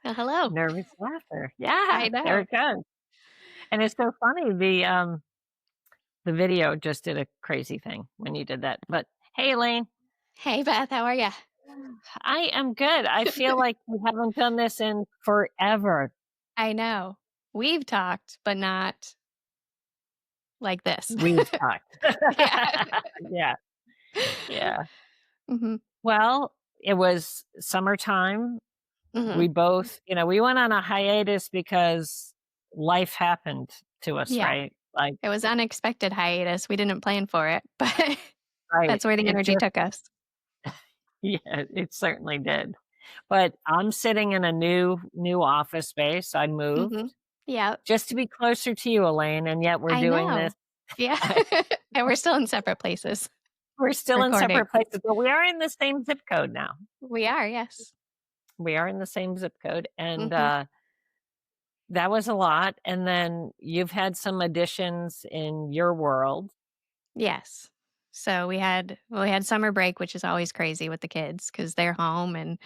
Well, hello. Nervous laughter. Yeah, I there know. it goes. And it's so funny, the video just did a crazy thing when you did that. But hey, Elaine, Hey, Beth, how are ya? I am good. I feel like we haven't done this in forever. I know. We've talked, but not like this. We've talked. Yeah. Yeah, yeah. Mhm. Well, it was summertime. We Mhm. both, we went on a hiatus because life happened to us, Yeah. right? Like, It was unexpected hiatus. We didn't plan for it, but right. that's where the It energy just, took us. yeah, it certainly did. But I'm sitting in a new office space. I moved Mhm. Yep. just to be closer to you, Elaine, and yet we're I doing this. know. Yeah. And we're still in separate places We're still in recording. separate places, but we are in the same zip code now. We are, yes. We are in the same zip code, and, Mhm. that was a lot, and then you've had some additions in your world. Yes. So we had summer break, which is always crazy with the kids because 'cause they're home and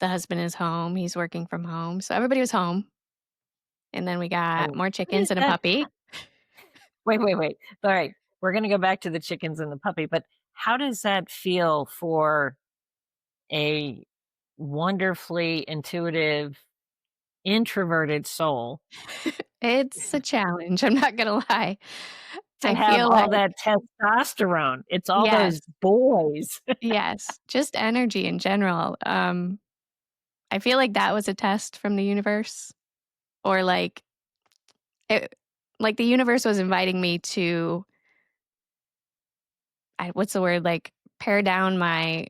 the husband is home. He's working from home. So everybody was home. And then we got And more how does chickens and a that puppy. wait, wait, wait. Alright, we're gonna go back to the chickens and the puppy, but how does that feel for a wonderfully intuitive, introverted soul It's a challenge, I'm not gonna lie. to I have feel all like that testosterone? It's all those yes, boys. yes, just energy in general. I feel like that was a test from the universe or it like the universe was inviting me to what's the word? Like, pare down my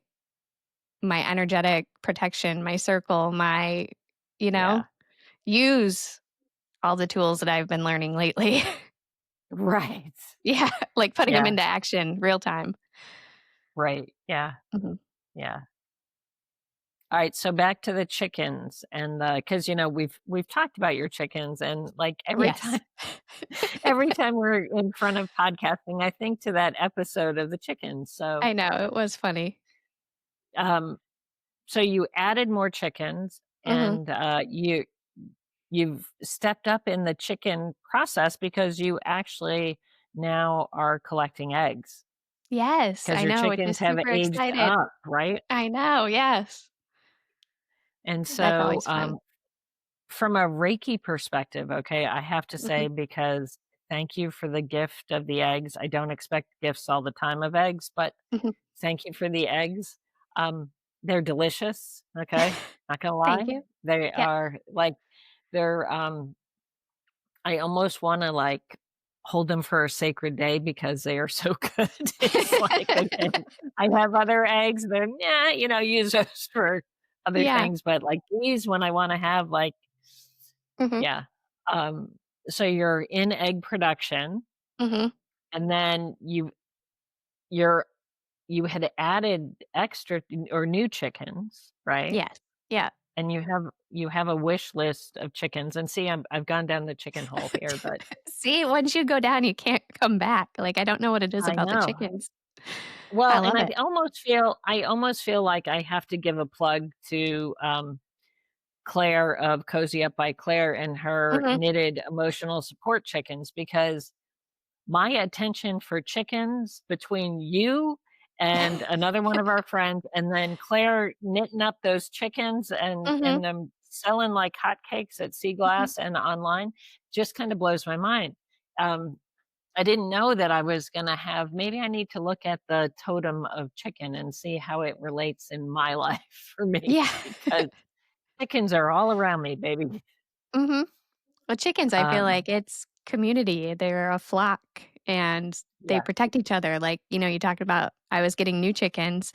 energetic protection, my circle, you know, Yeah, use all the tools that I've been learning lately. right. Yeah, like putting them Yeah, into action real time. right. Yeah, Mhm. yeah. Alright, so back to the chickens and the because we've talked about your chickens and, like, every Yes. time every time we're in front of podcasting, I think to that episode of the chickens. So, I know, it was funny. um, so you added more chickens Mhm. and, you've stepped up in the chicken process because you actually now are collecting eggs Yes, because I your know, which chickens is have super aged excited. up, right? I know, yes. And That's so, always fun. from a Reiki perspective, okay, I have to say Mhm. because thank you for the gift of the eggs. I don't expect gifts all the time of eggs, but Mhm. thank you for the eggs. They're delicious, okay? Not gonna lie. Thank you. They Yep. are like they're I almost wanna like hold them for a sacred day because they are so good. It's like, okay, I have other eggs, they're yeah, use those for other Yeah. things, but like these when I wanna have like Mhm. yeah. Um, so you're in egg production, Mhm. and then you're you had added extra or new chickens, right? Yes. Yeah. And you have a wish list of chickens, and see, I've gone down the chicken hole here, but See, once you go down, you can't come back. Like, I don't know what it is I about the know. chickens. I Well, and love it. I almost feel like I have to give a plug to, Claire of Cozy Up by Claire and her Mhm. knitted emotional support chickens because my attention for chickens between you and another one of our friends, and then Claire knitting up those chickens and Mhm. them selling like hotcakes at Sea Mhm. Glass and online just kind of blows my mind. Um, I didn't know that I was gonna have maybe I need to look at the totem of chicken and see how it relates in my life for me Yeah. because chickens are all around me, baby. Mhm. With chickens, I feel Um, like it's community. They're a flock and they yeah, protect each other. Like, you talked about I was getting new chickens.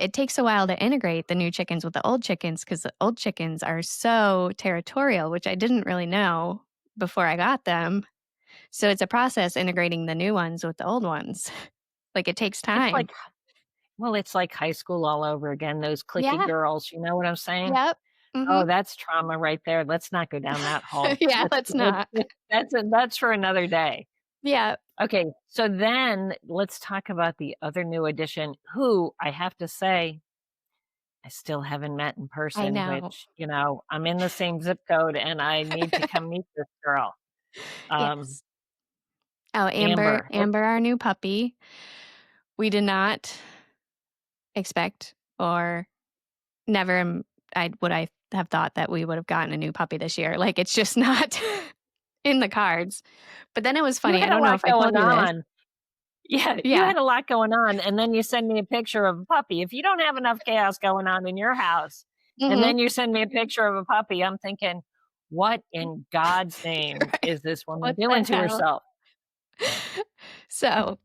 It takes a while to integrate the new chickens with the old chickens because the old chickens are so territorial, which I didn't really know before I got them. So it's a process integrating the new ones with the old ones. Like it takes it's time. like well, it's like high school all over again, those cliquey Yeah. girls, you know what I'm saying? Yep. Oh, Mhm. that's trauma right there. Let's not go down that hole. Yeah, Let's let's not. that's for another day. Yeah. Okay, so then let's talk about the other new addition, who I have to say I still haven't met in I person, know. which, I'm in the same zip code and I need to come meet this girl. Um, Yes. Oh, Amber Amber, what Amber, our new puppy, we did not expect or never I would I have thought that we would have gotten a new puppy this year. Like, it's just not in the cards. But then it was you funny, I had a don't know lot if I going told you this. on. Yeah, you Yeah. had a lot going on, and then you send me a picture of a puppy. If you don't have enough chaos going on in your house, and Mhm. then you send me a picture of a puppy, I'm thinking, "What in God's name Right. is this woman What the doing to hell? herself?" So,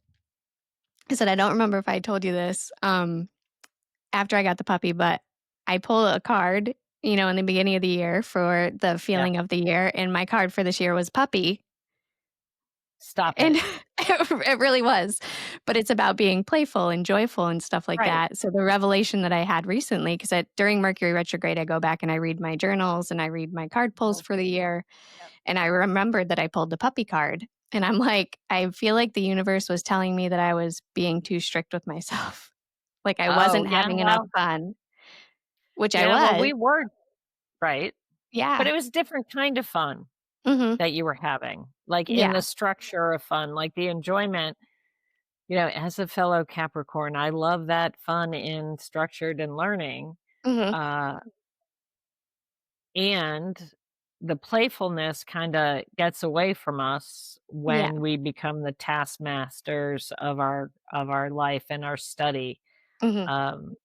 I said, I don't remember if I told you this, after I got the puppy, but I pulled a card, in the beginning of the year for the Yeah, feeling of the year, and my card for this year was puppy. stop And it. it really was, but it's about being playful and joyful and stuff like Right. that. So the revelation that I had recently, because during Mercury retrograde, I go back and I read my journals and I read my card pulls Mhm. for the year, Yep. and I remembered that I pulled the puppy card, and I'm like, I feel like the universe was telling me that I was being too strict with myself, like I Oh, wasn't yeah, having enough well, fun, which I yeah, well, was. we were right, but Yeah. it was a different kind of fun Mhm. that you were having, like, in Yeah. the structure of fun, like, the enjoyment. As a fellow Capricorn, I love that fun in structured and learning, Mhm. uh, and the playfulness kinda gets away from us Yeah. when we become the taskmasters of our life and our study, Mhm. um,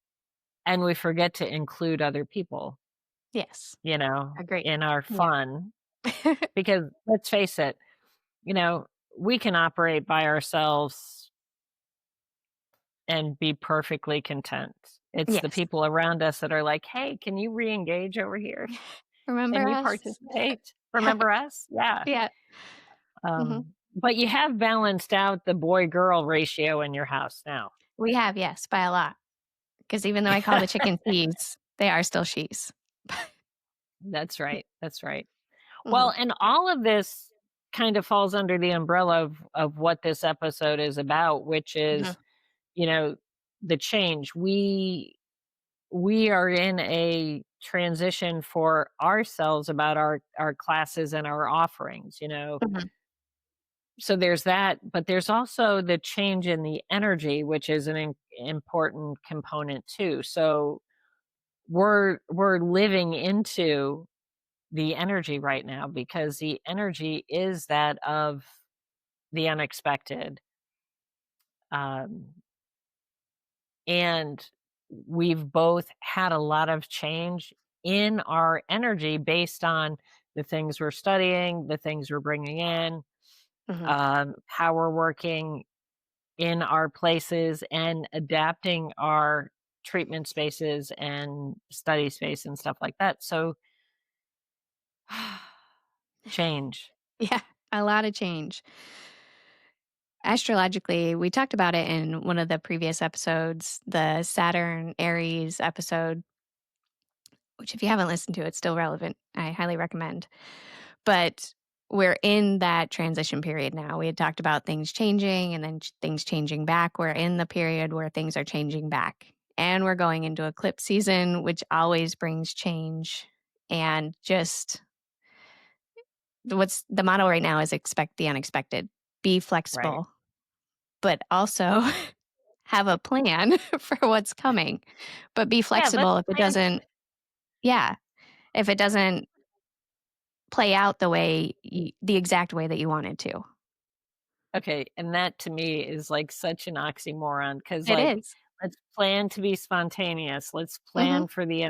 and we forget to include other people, Yes. Agreed. in our Yeah. fun, because let's face it, you know, we can operate by ourselves and be perfectly content. It's the Yes. people around us that are like, "Hey, can you reengage over here? Remember Can you us? participate? Remember us?" Yeah. Yeah. Mhm. But you have balanced out the boy-girl ratio in your house now. We have, yes, by a lot. Because even though I call the chickens "he's," they are still "she's." That's right, that's right. Mhm. Well, and all of this kind of falls under the umbrella of what this episode is about, which Mhm. is, you know, the change. We are in a transition for ourselves about our classes and our offerings. Mhm. So there's that, but there's also the change in the energy, which is an important component too. So we're living into the energy right now because the energy is that of the unexpected. Um, and we've both had a lot of change in our energy based on the things we're studying, the things we're bringing in, Mhm. how we're working in our places and adapting our treatment spaces and study space and stuff like that. So, change, Yeah, a lot of change. Astrologically, we talked about it in one of the previous episodes, the Saturn Aries episode, which if you haven't listened to, it's still relevant. I highly recommend. But we're in that transition period now. We had talked about things changing and then things changing back. We're in the period where things are changing back. And we're going into eclipse season, which always brings change. And just what's the motto right now is expect the unexpected, be right? flexible, but also have a plan for what's coming. But be Yeah, let's flexible if it plan. doesn't, yeah, if it doesn't play out the exact way that you wanted to. Okay, and that to me is like such an oxymoron because, It like, is. let's plan to be spontaneous. Let's Mhm. plan for the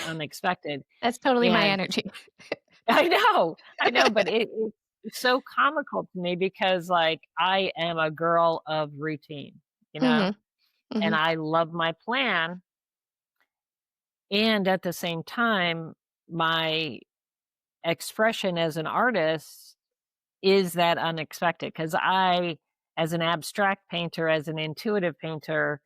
unexpected. That's totally my And energy. I know, but it's so comical to me because, like, I am a girl of routine, you know, Mhm, and mhm, I love my plan. And at the same time, my expression as an artist is that unexpected because as an abstract painter, as an intuitive painter,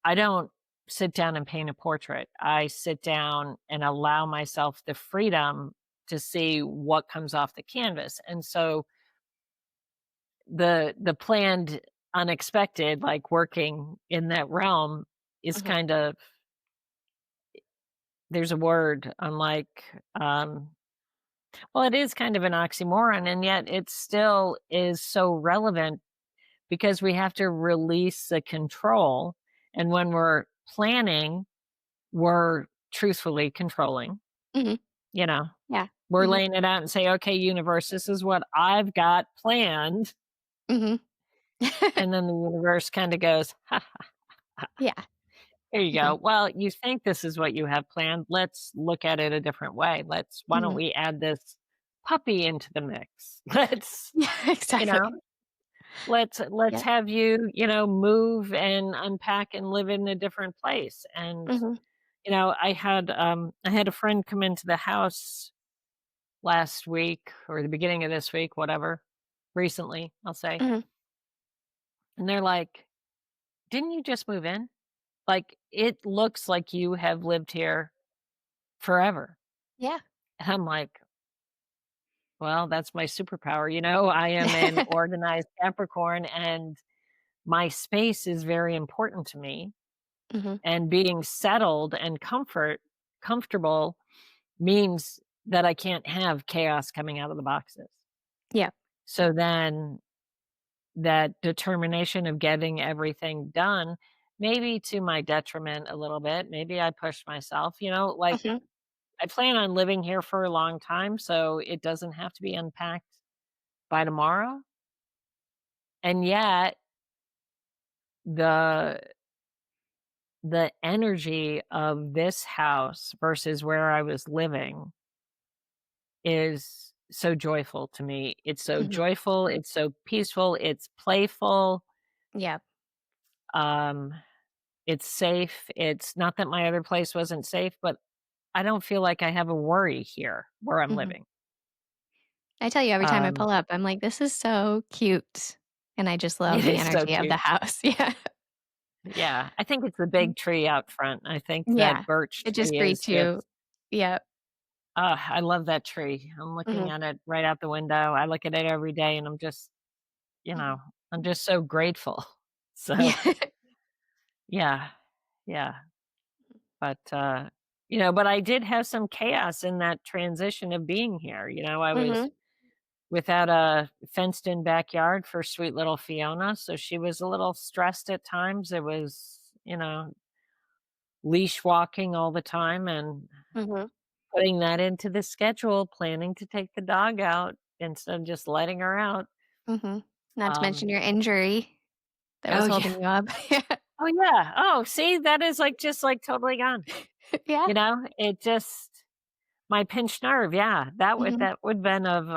I don't sit down and paint a portrait. I sit down and allow myself the freedom to see what comes off the canvas. And so the planned unexpected, like working in that realm, is mhm. kind of there's a word, unlike, well, it is kind of an oxymoron, and yet it still is so relevant because we have to release the control, and when we're planning, we're truthfully controlling, Mhm. you know? Yeah. We're Mhm. laying it out and say, "Okay, universe, this is what I've got planned," Mhm. and then the universe kinda goes, "Ha, Yeah. here you go. Mhm. Well, you think this is what you have planned. Let's look at it a different way. Why don't Mhm. we add this puppy into the mix? Let's, Yeah, you know, exactly. let's Yep. have you, move and unpack and live in a different place." And, Mhm. I had a friend come into the house last week or the beginning of this week, whatever, recently, I'll say. Mhm. And they're like, "Didn't you just move in? Like, it looks like you have lived here forever." Yeah. And I'm like, "Well, that's my superpower." I am an organized Capricorn, and my space is very important to me, Mhm. and being settled and comfortable means that I can't have chaos coming out of the boxes. Yeah. So then that determination of getting everything done, maybe to my detriment a little bit, maybe I pushed myself, like, Mhm. I plan on living here for a long time, so it doesn't have to be unpacked by tomorrow. And yet, the the energy of this house versus where I was living is so joyful to me. It's so Mhm. joyful, it's so peaceful, it's playful, Yeah. um, it's safe. It's not that my other place wasn't safe, but I don't feel like I have a worry here where I'm Mhm. living. I tell you every time I Um, pull up, I'm like, "This is so cute," and I just love it the is so energy of the cute. house. Yeah. Yeah, I think it's the Mhm. big tree out front. I think Yeah. that birch It just tree is greets you. just Yep. I love that tree. I'm looking Mhm. at it right out the window. I look at it every day and you Mhm. know, I'm just so grateful. So, Yeah. yeah, yeah. But, but I did have some chaos in that transition of being here. I was Mhm. without a fenced in backyard for sweet little Fiona. So she was a little stressed at times. It was, leash walking all the time and Mhm. putting that into the schedule, planning to take the dog out instead of just letting her out. Mhm. Not to mention Um, your injury that was oh yeah. holding you up. Yeah. Oh yeah. Oh, see, that is like just like totally gone. Yeah. It just my pinched nerve, yeah, Mhm. that would been of,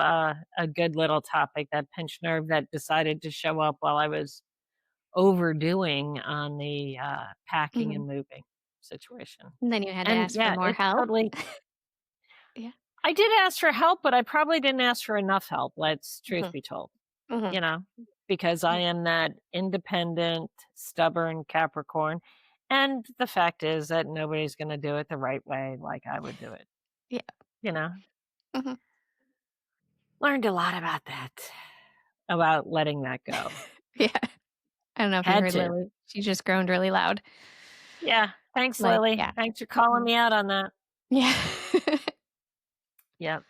a good little topic, that pinched nerve that decided to show up while I was overdoing on the, packing Mhm. and moving situation. And then you had to And, ask for yeah, more it's help. totally Yeah. I did ask for help, but I probably didn't ask for enough help, let's truth Mhm. be told, Mhm. you know, because I Yeah. am that independent, stubborn Capricorn, and the fact is that nobody's gonna do it the right way like I would do it, Yeah. you know? Mhm. Learned a lot about that, about letting that go. Yeah. I don't know if you Had heard to. Lily. She just groaned really loud. Yeah, thanks, Like, Lily. yeah. Thanks for calling Mhm. me out on that. Yeah. Yep.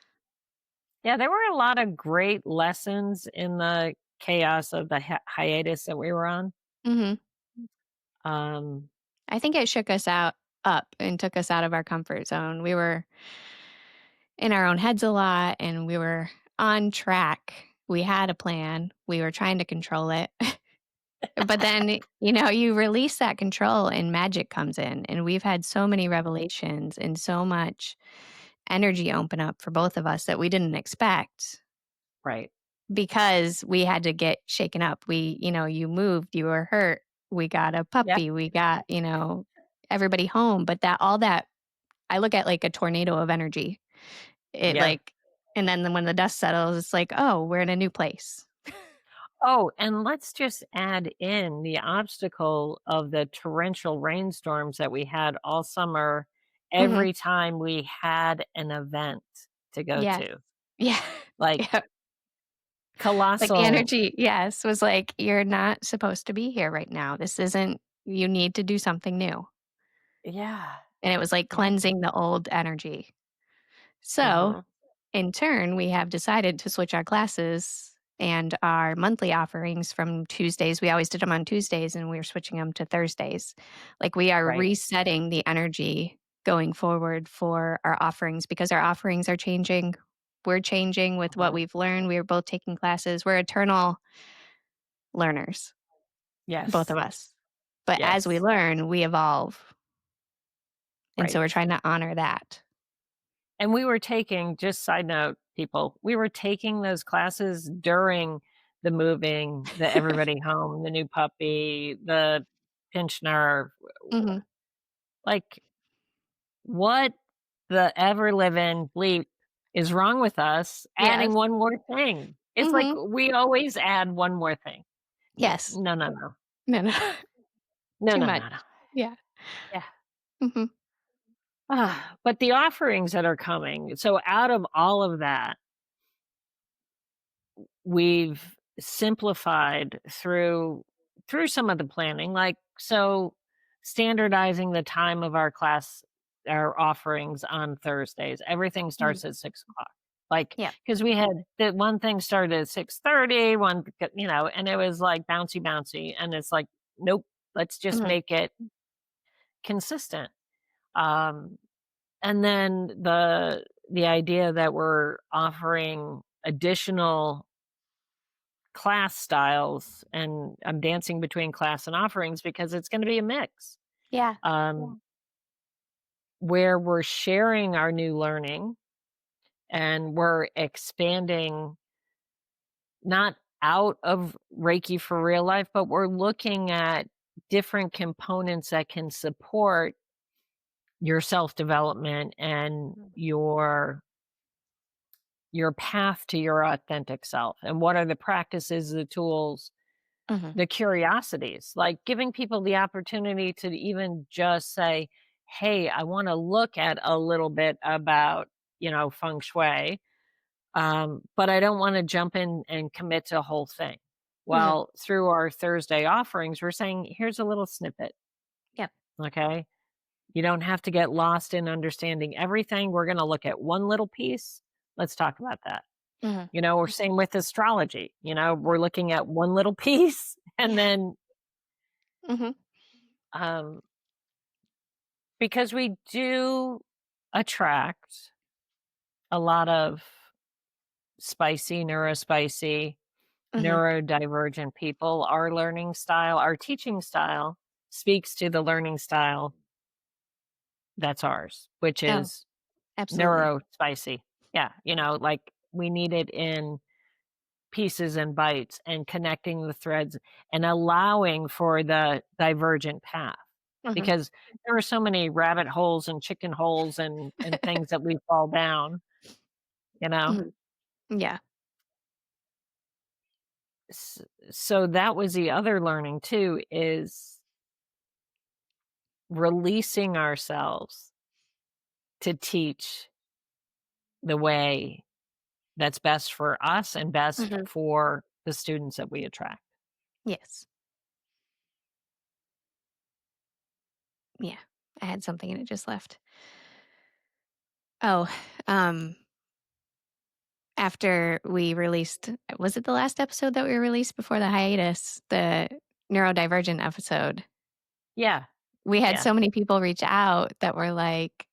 Yeah, there were a lot of great lessons in the chaos of the hiatus that we were on. Mhm. Um, I think it shook us out up and took us out of our comfort zone. We were in our own heads a lot and we were on track. We had a plan. We were trying to control it. But then, you release that control and magic comes in. And we've had so many revelations and so much energy open up for both of us that we didn't expect right. because we had to get shaken up. You moved, you were hurt. We got a Yeah. puppy. We got, everybody home. But all that I look at like a tornado of energy. It Yeah. like, and then when the dust settles, it's like, oh, we're in a new place. Oh, and let's just add in the obstacle of the torrential rainstorms that we had all summer Hmm. every time we had an event to go Yeah. to. Yeah. Like Yeah. Like the colossal. energy, yes, was like, "You're not supposed to be here right now. This isn't you need to do something new." Yeah. and it was like Yeah. cleansing the old energy. So, Mhm. in turn, we have decided to switch our classes and our monthly offerings from Tuesdays. We always did them on Tuesdays and we are switching them to Thursdays. Like we are Right. resetting the energy going forward for our offerings because our offerings are changing. We're changing with what Mhm. we've learned. We are both taking classes. We're eternal learners, both Yes. of us. But as we Yes. learn, we evolve. And so we're Right. trying to honor that. And we were taking, just side note, people, we were taking those classes during the moving, the everybody home, the new puppy, the pinched nerve. Mhm. Like, what the ever living bleep is wrong with us adding Yes. one more thing? It's like Mhm. we always add one more thing. Yes. No, no, no. No, no. No, Too no, much. no, no. Yeah. Yeah. Mhm. But the offerings that are coming, so out of all of that, we've simplified through some of the planning, like, so standardizing the time of our offerings on Thursdays. Everything Mhm. starts at 6 o'clock. Like, Yep. because we had the one thing started at 6:30, and it was like bouncy, bouncy. And it's like, nope, let's just Mhm. make it consistent. Um, and then the idea that we're offering additional class styles, and I'm dancing between class and offerings because it's gonna be a mix, Yeah. um, where we're sharing our new learning and we're expanding not out of Reiki for real life, but we're looking at different components that can support your self-development and your path to your authentic self, and what are the practices, the tools, Mhm. the curiosities, like giving people the opportunity to even just say, "Hey, I wanna look at a little bit about, feng shui, but I don't wanna jump in and commit to a whole thing." Mhm. Well, through our Thursday offerings, we're saying, "Here's a little snippet, Yep. okay? You don't have to get lost in understanding everything. We're gonna look at one little piece. Let's talk about that." Mhm. We're same with astrology, we're looking at one little piece, and Yeah. then, Mhm. um because we do attract a lot of spicy, neurospicy, Mhm. neurodivergent people. Our learning style, our teaching style speaks to the learning style that's ours, which Oh, is absolutely. neurospicy. Yeah, like we need it in pieces and bites and connecting the threads and allowing for the divergent path, Mhm. because there are so many rabbit holes and chicken holes and things that we fall down, you know? Mhm. Yeah. S So that was the other learning too, is releasing ourselves to teach the way that's best for us and best Mhm. for the students that we attract. Yes. Yeah. I had something and it just left. Oh, um, after we released was it the last episode that we released before the hiatus, the neurodivergent episode? Yeah, We had yeah, so many people reach out that were like,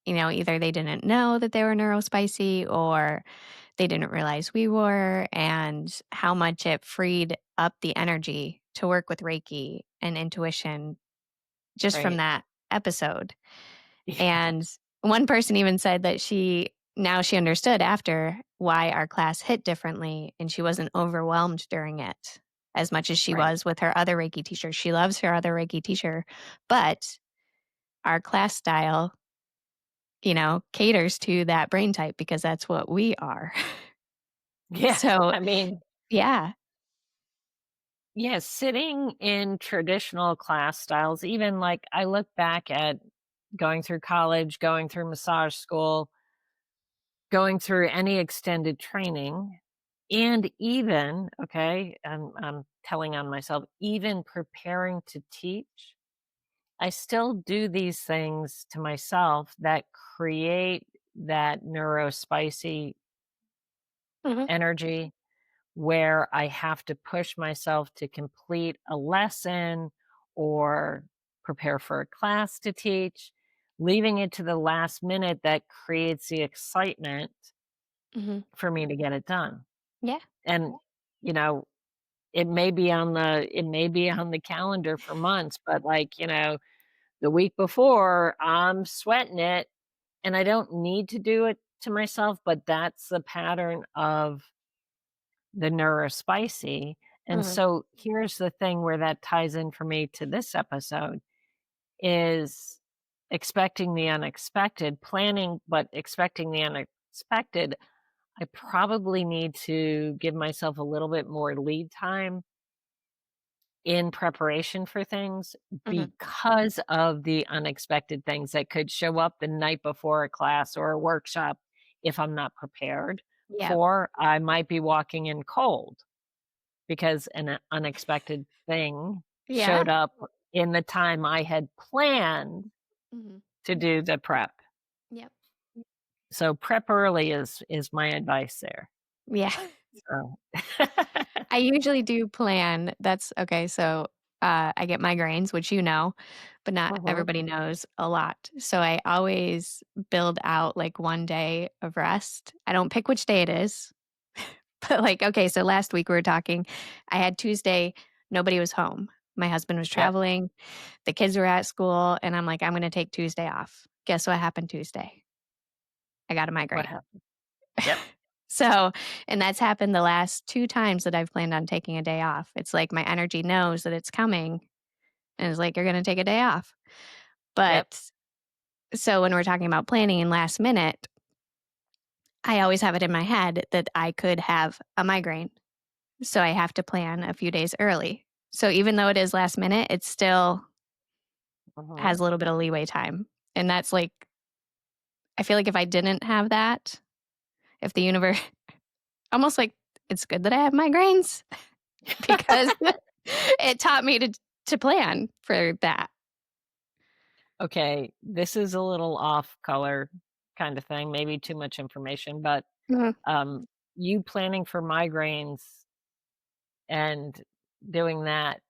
either they didn't know that they were neurospicy or they didn't realize we were, and how much it freed up the energy to work with Reiki and intuition just from right. that episode. Yeah, And one person even said that she understood after why our class hit differently and she wasn't overwhelmed during it as much as she right. was with her other Reiki teacher. She loves her other Reiki teacher, but our class style, caters to that brain type because that's what we are. Yeah, So, I mean, yeah. yeah, sitting in traditional class styles, even like I look back at going through college, going through massage school, going through any extended training, and even, okay, I'm telling on myself, even preparing to teach. I still do these things to myself that create that neurospicy Mhm, energy where I have to push myself to complete a lesson or prepare for a class to teach. Leaving it to the last minute that creates the excitement mhm. for me to get it done. Yeah. And, you know, it may be on the calendar for months, but like, the week before, I'm sweating it and I don't need to do it to myself, but that's the pattern of the neurospicy. And Mhm, so here's the thing where that ties in for me to this episode is expecting the unexpected, planning, but expecting the unexpected. I probably need to give myself a little bit more lead time in preparation for things mhm. because of the unexpected things that could show up the night before a class or a workshop if I'm not prepared Yep. for. I might be walking in cold because an unexpected thing Yeah. showed up in the time I had planned Mhm. to do the prep. Yep. So prep early is my advice there. Yeah. So I usually do plan. That's okay, so, I get migraines, which you know, but not Mhm. everybody knows a lot. So I always build out, like, 1 day of rest. I don't pick which day it is, but, like, okay, so last week we were talking, I had Tuesday, nobody was home. My husband was Yep. traveling, the kids were at school, and I'm like, "I'm gonna take Tuesday off." Guess what happened Tuesday? I got a What migraine. happened? Yep. So and that's happened the last 2 times that I've planned on taking a day off. It's like my energy knows that it's coming and it's like, "You're gonna take a day off." Yep. But so when we're talking about planning and last minute, I always have it in my head that I could have a migraine. So I have to plan a few days early. So even though it is last minute, it still Mhm. has a little bit of leeway time. And that's like I feel like if I didn't have that, if the universe almost like it's good that I have migraines because it taught me to plan for that. Okay, this is a little off color kind of thing, maybe too much information, but, Mhm. um, you planning for migraines and doing that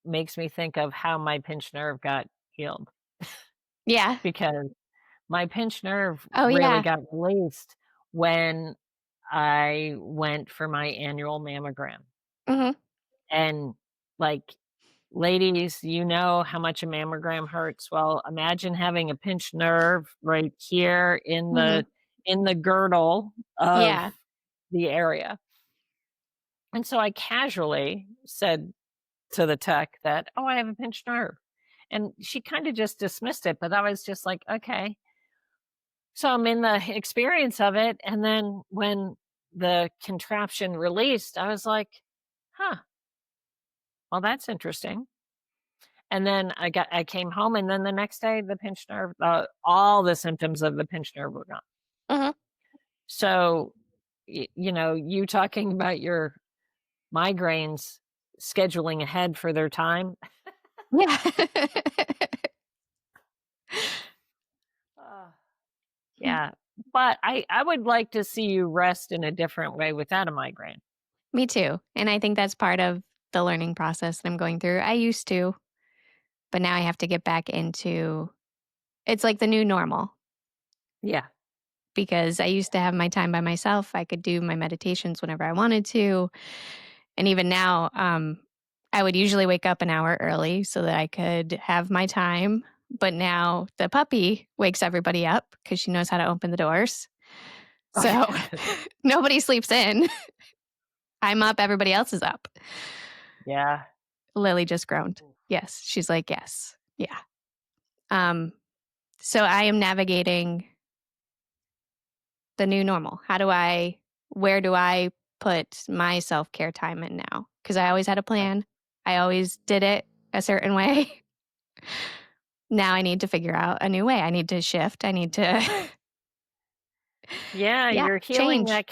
makes me think of how my pinched nerve got healed, Yeah. because my pinched nerve Oh, really yeah. got released when I went for my annual mammogram, Mhm. and, like, ladies, you know how much a mammogram hurts. Well, imagine having a pinched nerve right here Mhm. in the girdle of Yeah. the area. And so I casually said to the tech that, "Oh, I have a pinched nerve." And she kinda just dismissed it, but I was just like, "Okay." So I'm in the experience of it, and then when the contraption released, I was like, "Huh, well, that's interesting." And then I came home, and then the next day, the pinched nerve, all the symptoms of the pinched nerve were gone. Mhm. So, you talking about your migraines scheduling ahead for their time. Yeah. Ah, yeah, but I would like to see you rest in a different way without a migraine. Me too, and I think that's part of the learning process that I'm going through. I used to, but now I have to get back into it's like the new normal Yeah. because I used to have my time by myself. I could do my meditations whenever I wanted to, and even now, I would usually wake up an hour early so that I could have my time, but now the puppy wakes everybody up because she knows how to open the doors. Oh, So, yeah. nobody sleeps in. I'm up, everybody else is up. Yeah. Lily just groaned. Yes, she's like, "Yes." Yeah. Um, so I am navigating the new normal. Where do I put my self-care time in now? Because I always had a plan. I always did it a certain way. Now I need to figure out a new way. I need to shift. I need to Yeah, yeah, change.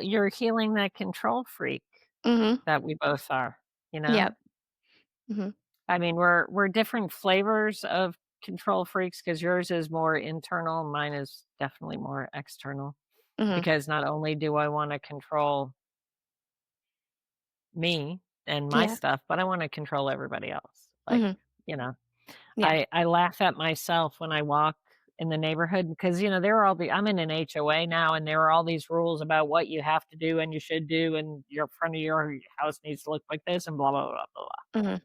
you're healing that control freak Mhm. that we both are, you know? Yep. Mhm. I mean, we're different flavors of control freaks because yours is more internal, mine is definitely more external. Mhm. Because not only do I wanna control me and my Yeah. stuff, but I wanna control everybody else. Like, Mhm. you know, Yeah. I laugh at myself when I walk in the neighborhood because, there are all the I'm in an HOA now, and there are all these rules about what you have to do and you should do, and your front of your house needs to look like this and blah, blah, blah, blah, blah. Mhm.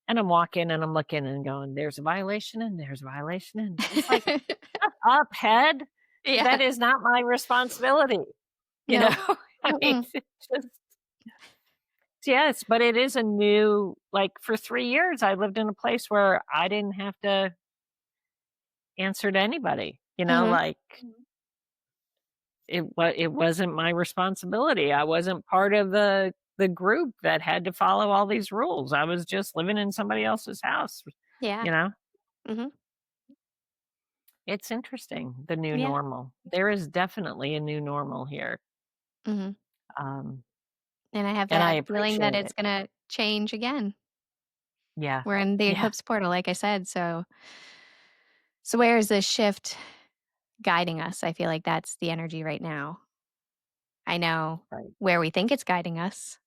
And I'm walking and I'm looking and going, "There's a violation and there's a violation," and it's like, "Shut up, head. Yeah. That is not my responsibility." You know? Nope. I mean, Mm-mm. it's just yes, but it is a new like, for 3 years, I lived in a place where I didn't have to answer to anybody, Mhm. like, it wasn't my responsibility. I wasn't part of the group that had to follow all these rules. I was just living in somebody else's house, Yeah. you know? Mhm. It's interesting, the new Yeah. normal. There is definitely a new normal here, Mhm. um, And I have and I that feeling that appreciate it's it. gonna change again. Yeah. We're in the Yeah. eclipse portal, like I said, so where is this shift guiding us? I feel like that's the energy right now. I know Right. where we think it's guiding us,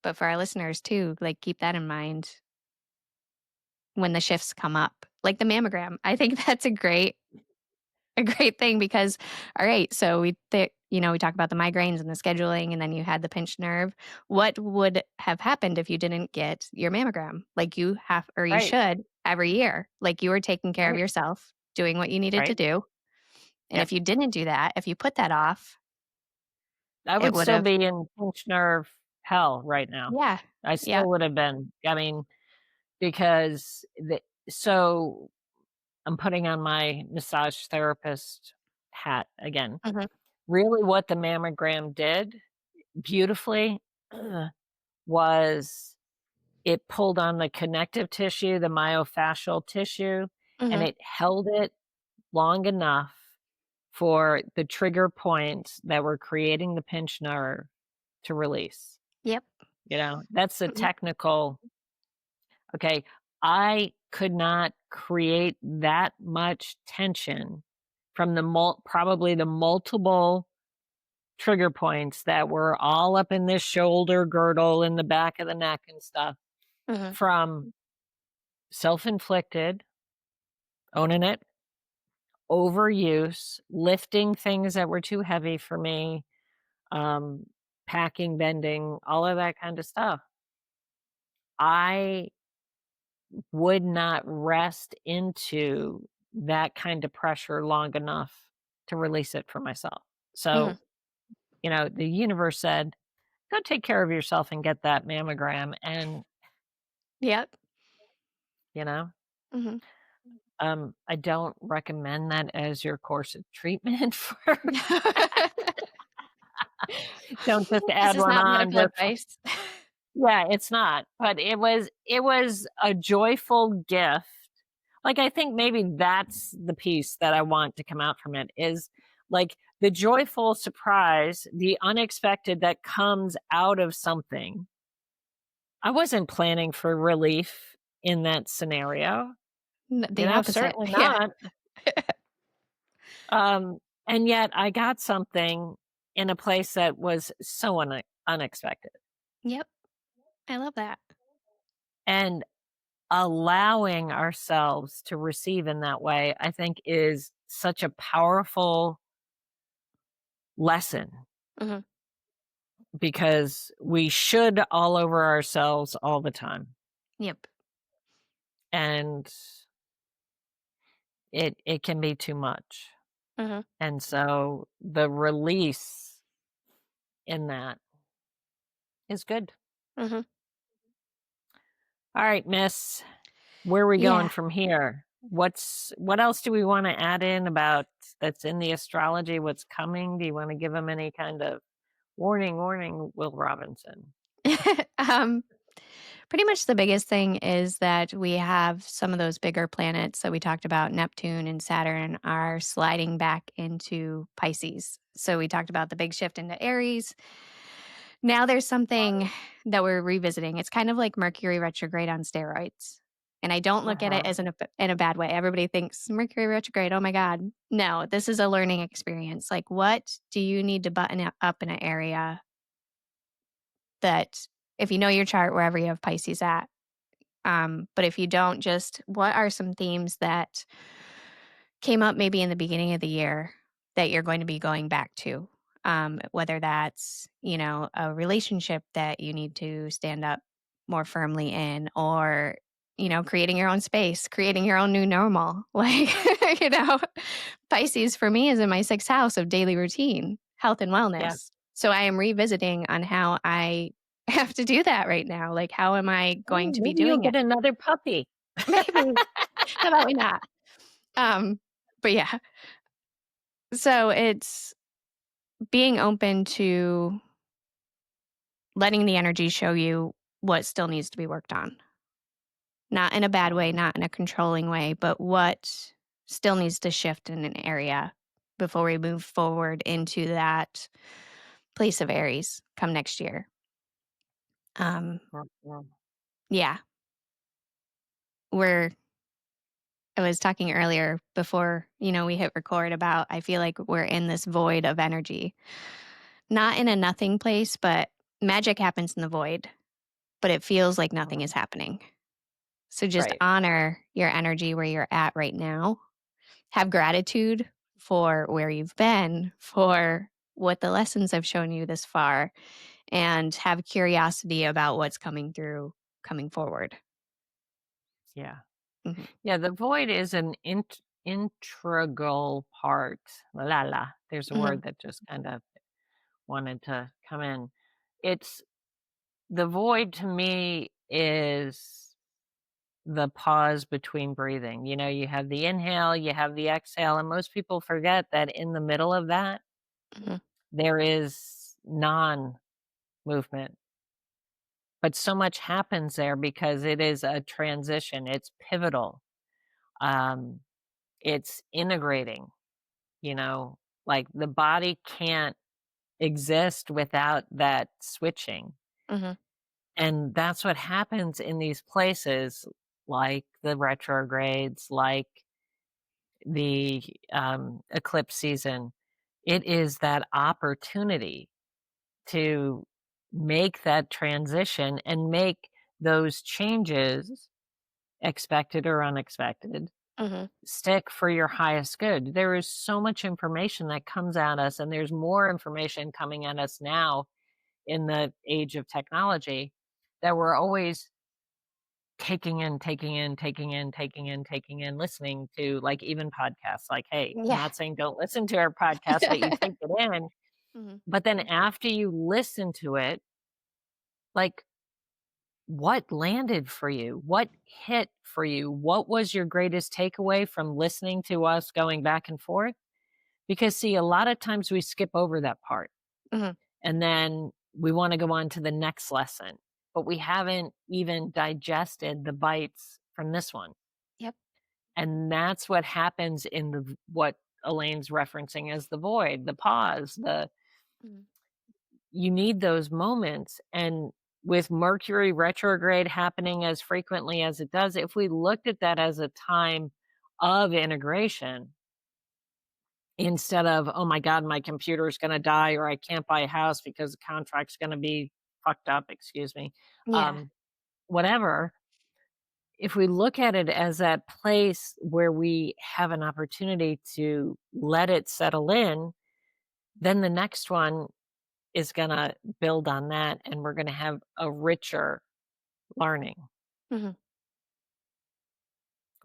but for our listeners too, like, keep that in mind when the shifts come up. Like the mammogram, I think that's a great thing because, all right, so we talk about the migraines and the scheduling, and then you had the pinched nerve. What would have happened if you didn't get your mammogram? Like you have, or you Right. should every year. Like you were taking care of Right. yourself, doing what you needed to Right. do. And Yep. if you didn't do that, if you put that off, I it would would still have, be in pinched nerve hell right now. yeah, I yeah, still would have been. I mean, because so I'm putting on my massage therapist hat again. hmm Really what the mammogram did beautifully was it pulled on the connective tissue, the myofascial tissue, and hmm it held it long enough for the trigger points that were creating the pinched nerve to release. yep, That's a hmm technical okay. I could not create that much tension from probably the multiple trigger points that were all up in this shoulder girdle in the back of the neck and stuff hmm from self-inflicted, owning it, overuse, lifting things that were too heavy for me, um, packing, bending, all of that kind of stuff. I would not rest into that kind of pressure long enough to release it for myself. hmm So, the universe said, go take care of yourself and get that mammogram. And, yep. you know, hmm I don't recommend that as your course of treatment for don't just This add is one not on medical just advice. yeah, it's not, but it was a joyful gift. Like, I think maybe that's the piece that I want to come out from it is, like, the joyful surprise, the unexpected that comes out of something. I wasn't planning for relief in that scenario, The opposite. certainly Yeah. not, and yet I got something in a place that was so unexpected, Yep. I love that. and allowing ourselves to receive in that way, I think is such a powerful lesson Mhm. because we should all over ourselves all the time. Yep. And it can be too much. Mhm. And so the release in that is good. Mhm. All right, miss, where are we going Yeah. from here? What else do we want to add in about that's in the astrology? What's coming? Do you want to give them any kind of warning, warning, Will Robinson? Um, Pretty much the biggest thing is that we have some of those bigger planets that we talked about, Neptune and Saturn, are sliding back into Pisces. So we talked about the big shift into Aries. Now there's Right. something that we're revisiting. It's kind of like Mercury retrograde on steroids. And I don't look at it Uh-huh. as in a bad way. Everybody thinks Mercury retrograde, oh my God. No, this is a learning experience. Like, what do you need to button up in an area that, if you know your chart, wherever you have Pisces at, but if you don't, just what are some themes that came up maybe in the beginning of the year that you're going to be going back to? Whether that's, a relationship that you need to stand up more firmly in, or, creating your own space, creating your own new normal. Like, you know, Pisces for me is in my sixth house of daily routine, health and Yeah. wellness. So I am revisiting on how I have to do that right now. Like, how am I Oh, going to be maybe you'll doing it? get another puppy. Maybe. How about we not? Um, but yeah. So it's being open to letting the energy show you what still needs to be worked on. Not in a bad way, Mhm. not in a controlling way, but what still needs to shift in an area before we move forward into that place of Aries come next year. Um, Mhm. yeah, we're I was talking earlier before, we hit record about I feel like we're in this void of energy. Not in a nothing place, but magic happens in the void, but it feels like nothing is Mhm. happening. So just Right. honor your energy where you're at right now. Have gratitude for where you've been, for what the lessons have shown you this far, and have curiosity about what's coming through coming forward. Yeah. Mhm. Yeah, the void is an integral part. La la. There's a Mhm. word that just kind of wanted to come in. It's the void to me is the pause between breathing. You know, you have the inhale, you have the exhale, and most people forget that in the middle of that, Mhm. there is non movement. But so much happens there because it is a transition, it's pivotal, um, it's integrating, you know, like the body can't exist without that switching. Mhm. And that's what happens in these places like the retrogrades, like the eclipse season. It is that opportunity to make that transition and make those changes, expected or unexpected, Mhm. stick for your highest good. There is so much information that comes at us, and there's more information coming at us now in the age of technology that we're always taking in, taking in, taking in, taking in, taking in, listening to, like, even podcasts. Like, hey, I'm Yeah. not saying don't listen to our podcast, but you take it in. Mhm. But then after you listen to it, like, what landed for you? What hit for you? What was your greatest takeaway from listening to us going back and forth? Because, see, a lot of times we skip over that part Mhm. and then we want to go on to the next lesson, but we haven't even digested the bites from this one. Yep. And that's what happens in what Elaine's referencing as the void, the pause, Mhm. you need those moments. And with Mercury retrograde happening as frequently as it does, if we looked at that as a time of integration instead of, oh my God, my computer is going to die or I can't buy a house because the contract's going to be fucked up, excuse me, Yeah. um, whatever. If we look at it as that place where we have an opportunity to let it settle in, then the next one is gonna build on that, and we're gonna have a richer learning. Mhm.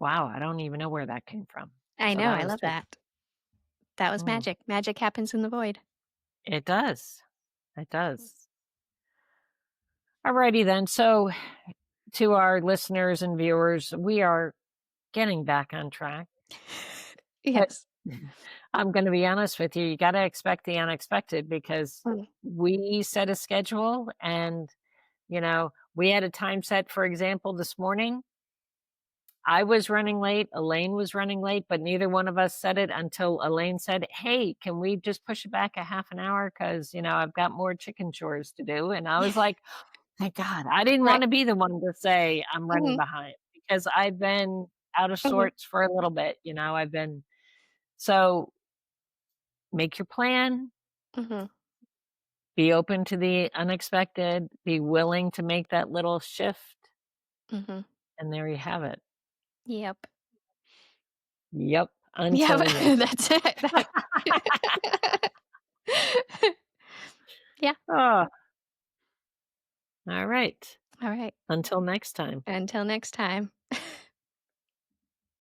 Wow, I don't even know where that came from. I So know, that I was love just that. That was mm, magic. Magic happens in the void. it does. It does. Alrighty then. So to our listeners and viewers, we are getting back on track. But Yes. I'm gonna be honest with you, you gotta expect the unexpected because Mm. we set a schedule and, we had a time set, for example, this morning. I was running late, Elaine was running late, but neither one of us said it until Elaine said, "Hey, can we just push it back a half an hour? Because I've got more chicken chores to do." And I was like, "Thank God." I didn't Right. wanna be the one to say, "I'm running Mhm, behind," because I've been out of mhm, sorts for a little bit. I've been so make your plan, mhm, be open to the unexpected, be willing to make that little shift, mhm. and there you have it. Yep. Yep, Yep, until next. that's it. That Yeah, Oh, all right. alright. Until next time. Until next time.